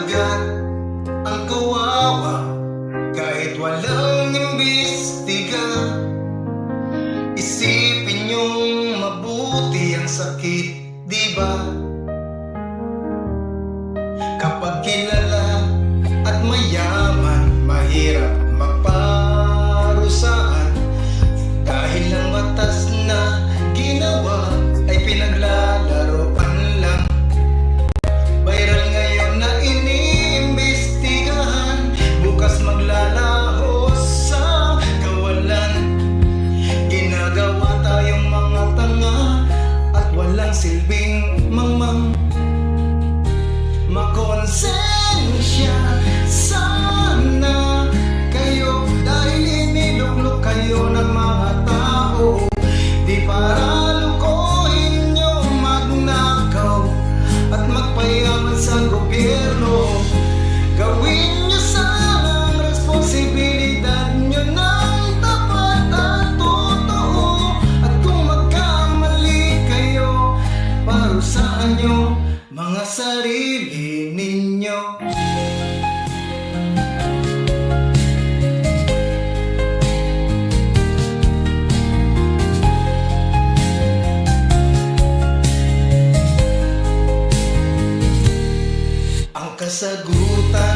agad ang kawawa kahit walang imbestiga. Isipin niyong mabuti ang sakit, di ba? Kapag kilala at mayaman, mahirap magparusaan dahil ang batas na ginawa ay pinaglalaroan lang. Viral ngayon na iniimbestigahan, bukas maglalaho sa kawalan. Ginagawa tayong mga tanga at walang silbing mangmang. Makonsensya sana kayo dahil iniluklok kayo ng mga tao. Di para lukohin nyo magnakaw at magpayaman sa gobyerno. Gawin nyo sana ang responsibilidad nyo ng tapat at totoo. At kung magkamali kayo, parusahan nyo mga sarili ninyo. Ang kasagutan